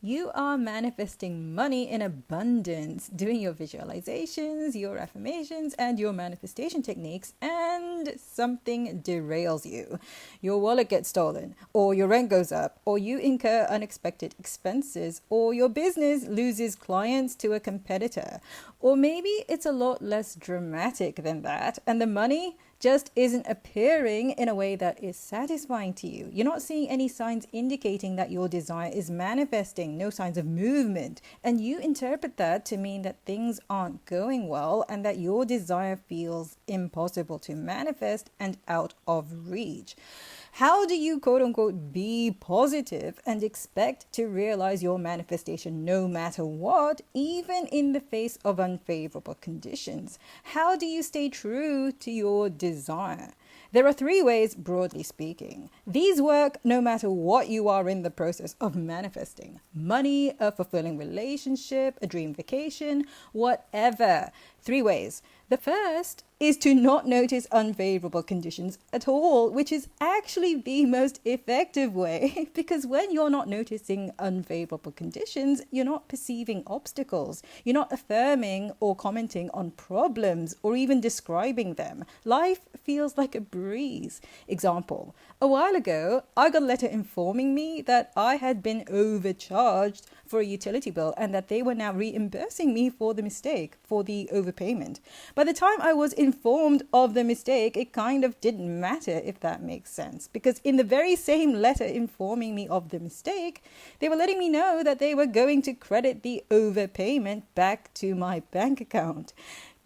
You are manifesting money in abundance, doing your visualizations, your affirmations, and your manifestation techniques, and something derails you. Your wallet gets stolen, or your rent goes up, or you incur unexpected expenses, or your business loses clients to a competitor. Or maybe it's a lot less dramatic than that, and the money just isn't appearing in a way that is satisfying to you. You're not seeing any signs indicating that your desire is manifesting, no signs of movement. And you interpret that to mean that things aren't going well and that your desire feels impossible to manifest and out of reach. How do you quote unquote be positive and expect to realize your manifestation no matter what, even in the face of unfavorable conditions? How do you stay true to your desire? There are three ways, broadly speaking. These work no matter what you are in the process of manifesting. Money, a fulfilling relationship, a dream vacation, whatever. Three ways. The first is to not notice unfavorable conditions at all, which is actually the most effective way because when you're not noticing unfavorable conditions, you're not perceiving obstacles. You're not affirming or commenting on problems or even describing them. Life feels like a breeze. Example, a while ago, I got a letter informing me that I had been overcharged for a utility bill and that they were now reimbursing me for the mistake, for the overpayment. By the time I was informed of the mistake, it kind of didn't matter, if that makes sense, because in the very same letter informing me of the mistake, they were letting me know that they were going to credit the overpayment back to my bank account.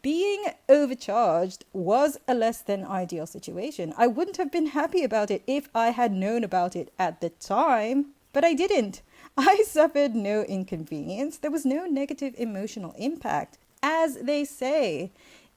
Being overcharged was a less than ideal situation. I wouldn't have been happy about it if I had known about it at the time, but I didn't. I suffered no inconvenience. There was no negative emotional impact. As they say,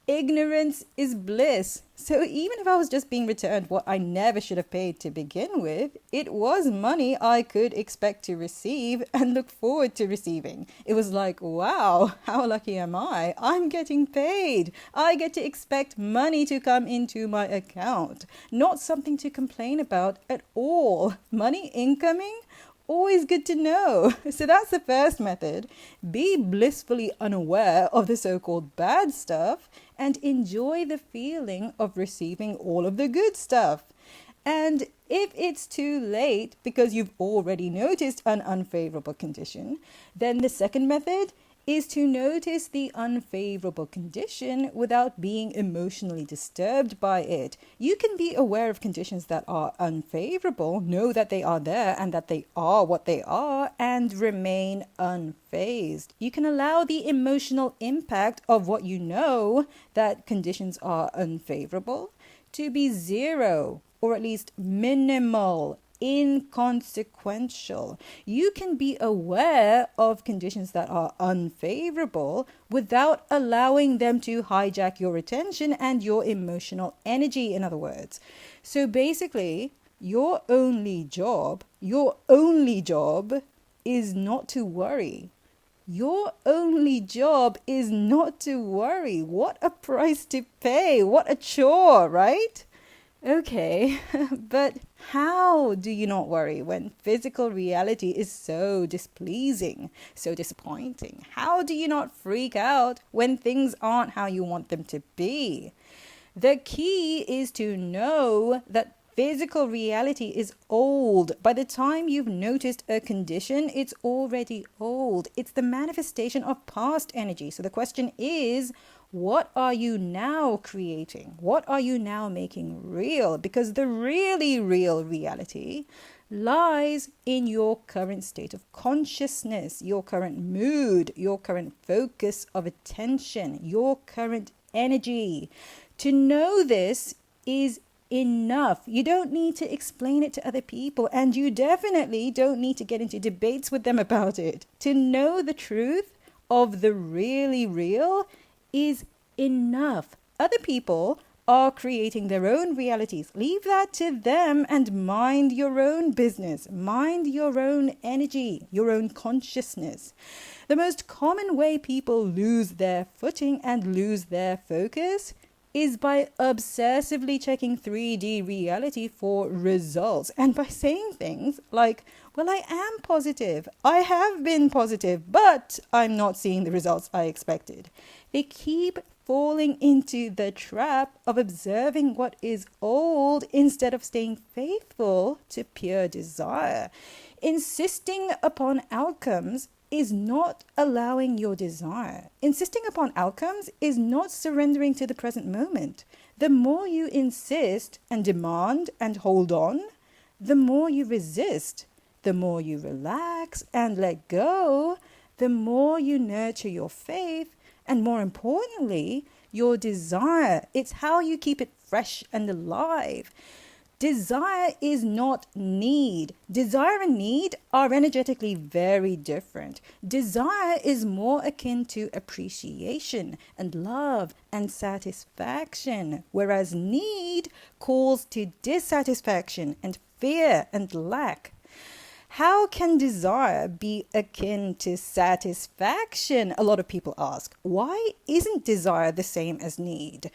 ignorance is bliss. So even if I was just being returned what I never should have paid to begin with, it was money I could expect to receive and look forward to receiving. It was like, wow, how lucky am I? I'm getting paid. I get to expect money to come into my account. Not something to complain about at all. Money incoming? Always good to know. So that's the first method. Be blissfully unaware of the so-called bad stuff and enjoy the feeling of receiving all of the good stuff. And if it's too late because you've already noticed an unfavorable condition, then the second method is to notice the unfavorable condition without being emotionally disturbed by it. You can be aware of conditions that are unfavorable, know that they are there and that they are what they are, and remain unfazed. You can allow the emotional impact of what you know, that conditions are unfavorable, to be zero, or at least minimal, inconsequential. You can be aware of conditions that are unfavorable without allowing them to hijack your attention and your emotional energy, in other words. So basically, your only job is not to worry. Your only job is not to worry. What a price to pay. What a chore, right? Okay, but how do you not worry when physical reality is so displeasing, so disappointing? How do you not freak out when things aren't how you want them to be? The key is to know that physical reality is old. By the time you've noticed a condition, it's already old. It's the manifestation of past energy. So the question is, what are you now creating? What are you now making real? Because the really real reality lies in your current state of consciousness, your current mood, your current focus of attention, your current energy. To know this is enough. You don't need to explain it to other people, and you definitely don't need to get into debates with them about it. To know the truth of the really real is enough. Other people are creating their own realities. Leave that to them and mind your own business. Mind your own energy, your own consciousness. The most common way people lose their footing and lose their focus is by obsessively checking 3D reality for results and by saying things like, well, I am positive, I have been positive, but I'm not seeing the results I expected. They keep falling into the trap of observing what is old instead of staying faithful to pure desire. Insisting upon outcomes is not allowing your desire. Insisting upon outcomes is not surrendering to the present moment. The more you insist and demand and hold on, the more you resist. The more you relax and let go, the more you nurture your faith, and more importantly, your desire. It's how you keep it fresh and alive. Desire is not need. Desire and need are energetically very different. Desire is more akin to appreciation and love and satisfaction, whereas need calls to dissatisfaction and fear and lack. How can desire be akin to satisfaction? A lot of people ask. Why isn't desire the same as need?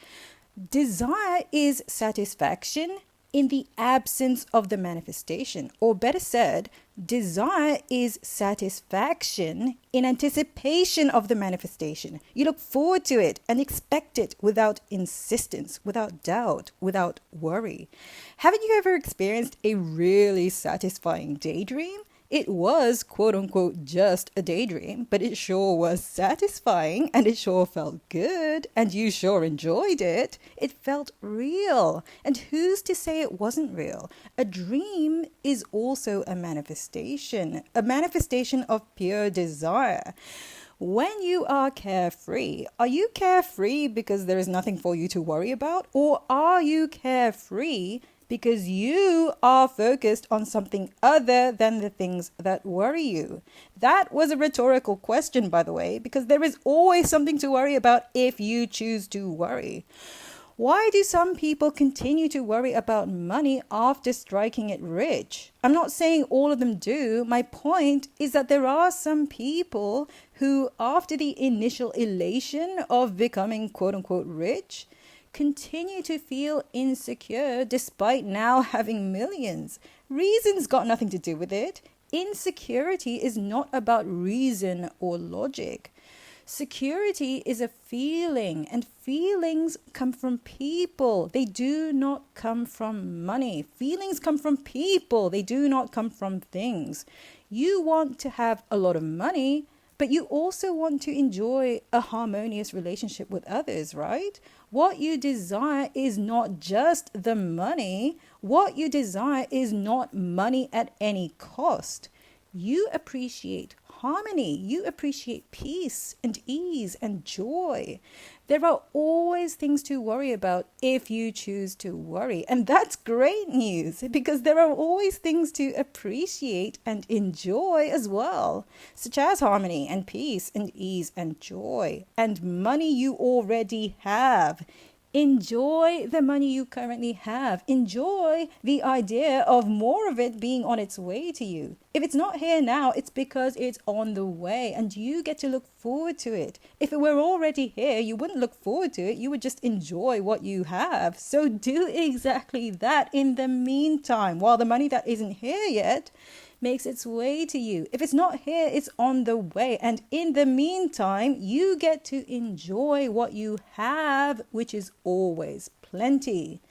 Desire is satisfaction in the absence of the manifestation, or better said, desire is satisfaction in anticipation of the manifestation. You look forward to it and expect it without insistence, without doubt, without worry. Haven't you ever experienced a really satisfying daydream? It was, quote unquote, just a daydream, but it sure was satisfying and it sure felt good and you sure enjoyed it. It felt real. And who's to say it wasn't real? A dream is also a manifestation of pure desire. When you are carefree because there is nothing for you to worry about? Or are you carefree because you are focused on something other than the things that worry you? That was a rhetorical question, by the way, because there is always something to worry about if you choose to worry. Why do some people continue to worry about money after striking it rich? I'm not saying all of them do. My point is that there are some people who, after the initial elation of becoming quote unquote rich, continue to feel insecure despite now having millions. Reason's got nothing to do with it. Insecurity is not about reason or logic. Security is a feeling, and feelings come from people. They do not come from money. Feelings come from people. They do not come from things. You want to have a lot of money, but you also want to enjoy a harmonious relationship with others, right? What you desire is not just the money. What you desire is not money at any cost. You appreciate harmony. You appreciate peace and ease and joy. There are always things to worry about if you choose to worry. And that's great news because there are always things to appreciate and enjoy as well, such as harmony and peace and ease and joy and money you already have. Enjoy the money you currently have. Enjoy the idea of more of it being on its way to you. If it's not here now, it's because it's on the way and you get to look forward to it. If it were already here, you wouldn't look forward to it. You would just enjoy what you have. So do exactly that in the meantime, while the money that isn't here yet makes its way to you. If it's not here, it's on the way. And in the meantime, you get to enjoy what you have, which is always plenty.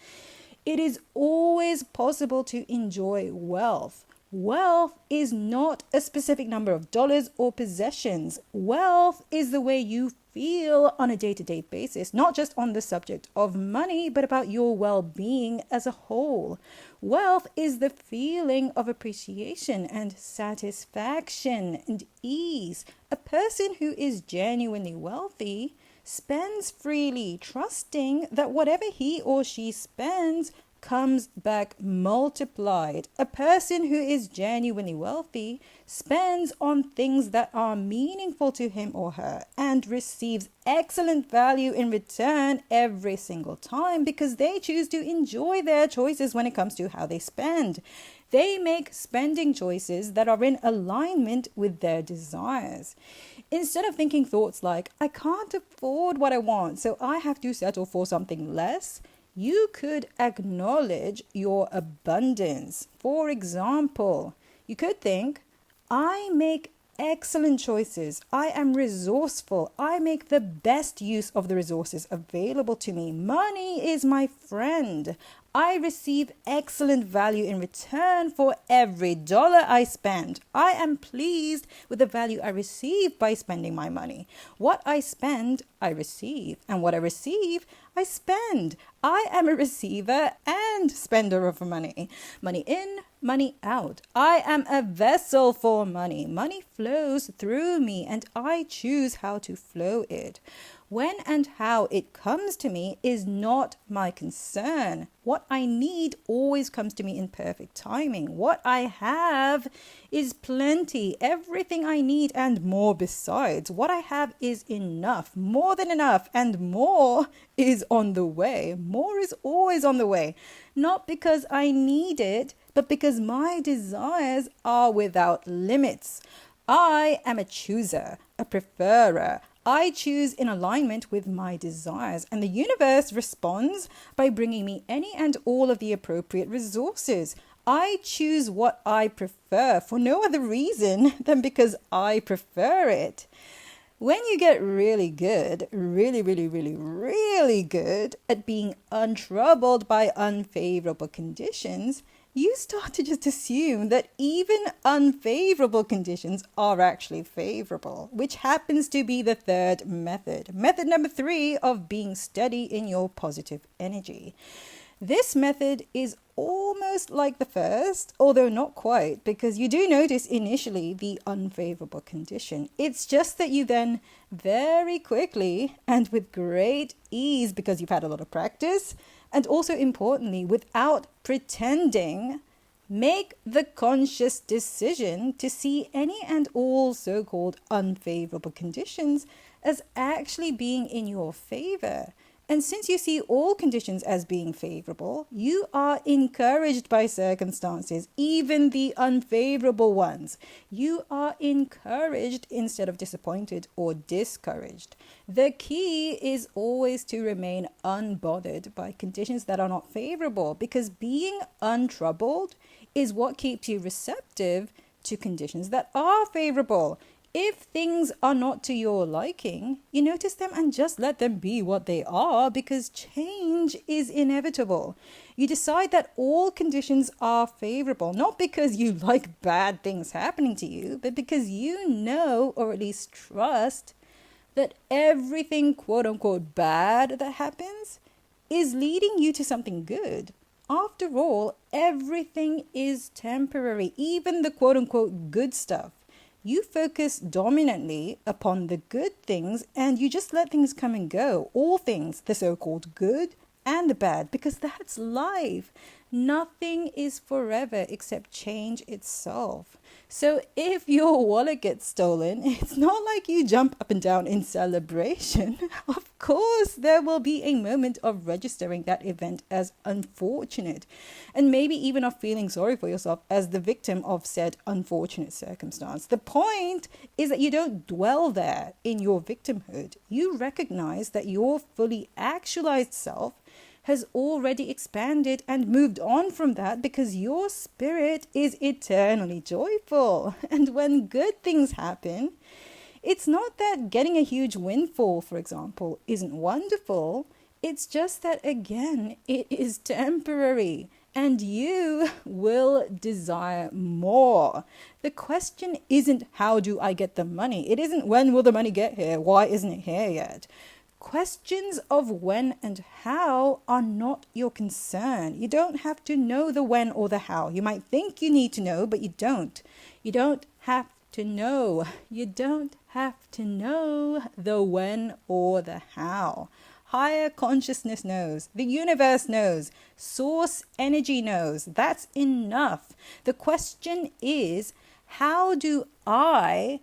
It is always possible to enjoy wealth. Wealth is not a specific number of dollars or possessions. Wealth is the way you feel on a day-to-day basis, not just on the subject of money, but about your well-being as a whole. Wealth is the feeling of appreciation and satisfaction and ease. A person who is genuinely wealthy spends freely, trusting that whatever he or she spends comes back multiplied. A person who is genuinely wealthy spends on things that are meaningful to him or her and receives excellent value in return every single time because they choose to enjoy their choices when it comes to how they spend. They make spending choices that are in alignment with their desires. Instead of thinking thoughts like, I can't afford what I want, so I have to settle for something less, you could acknowledge your abundance. For example, you could think, I make excellent choices. I am resourceful. I make the best use of the resources available to me. Money is my friend. I receive excellent value in return for every dollar I spend. I am pleased with the value I receive by spending my money. What I spend, I receive. And what I receive, I spend. I am a receiver and spender of money. Money in, money out. I am a vessel for money. Money flows through me and I choose how to flow it. When and how it comes to me is not my concern. What I need always comes to me in perfect timing. What I have is plenty, everything I need and more besides. What I have is enough, more than enough, and more is on the way. More is always on the way. Not because I need it, but because my desires are without limits. I am a chooser, a preferer. I choose in alignment with my desires, and the universe responds by bringing me any and all of the appropriate resources. I choose what I prefer for no other reason than because I prefer it. When you get really good, really good at being untroubled by unfavorable conditions, you start to just assume that even unfavorable conditions are actually favorable, which happens to be the third method. Method number 3 of being steady in your positive energy. This method is almost like the first, although not quite, because you do notice initially the unfavorable condition. It's just that you then very quickly and with great ease, because you've had a lot of practice, and also importantly, without pretending, make the conscious decision to see any and all so-called unfavorable conditions as actually being in your favor. And since you see all conditions as being favorable, you are encouraged by circumstances, even the unfavorable ones. You are encouraged instead of disappointed or discouraged. The key is always to remain unbothered by conditions that are not favorable, because being untroubled is what keeps you receptive to conditions that are favorable. If things are not to your liking, you notice them and just let them be what they are, because change is inevitable. You decide that all conditions are favorable, not because you like bad things happening to you, but because you know, or at least trust, that everything quote unquote bad that happens is leading you to something good. After all, everything is temporary, even the quote unquote good stuff. You focus dominantly upon the good things and you just let things come and go. All things, the so-called good and the bad, because that's life. Nothing is forever except change itself. So if your wallet gets stolen, it's not like you jump up and down in celebration. Of course, there will be a moment of registering that event as unfortunate, and maybe even of feeling sorry for yourself as the victim of said unfortunate circumstance. The point is that you don't dwell there in your victimhood. You recognize that your fully actualized self has already expanded and moved on from that, because your spirit is eternally joyful. And when good things happen, it's not that getting a huge windfall, for example, isn't wonderful. It's just that, again, it is temporary and you will desire more. The question isn't how do I get the money? It isn't when will the money get here? Why isn't it here yet? Questions of when and how are not your concern. You don't have to know the when or the how. You might think you need to know, but you don't. You don't have to know. You don't have to know the when or the how. Higher consciousness knows. The universe knows. Source energy knows. That's enough. The question is, how do I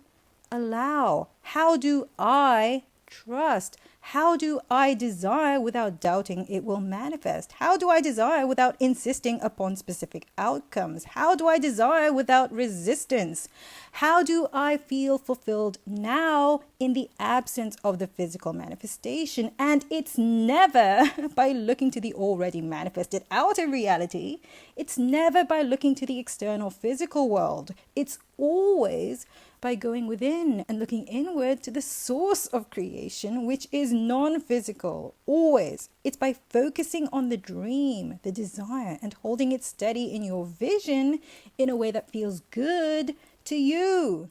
allow? How do I trust? How do I desire without doubting it will manifest? How do I desire without insisting upon specific outcomes? How do I desire without resistance? How do I feel fulfilled now in the absence of the physical manifestation? And it's never by looking to the already manifested outer reality. It's never by looking to the external physical world. It's always by going within and looking inward to the source of creation, which is non-physical. Always. It's by focusing on the dream, the desire, and holding it steady in your vision in a way that feels good to you.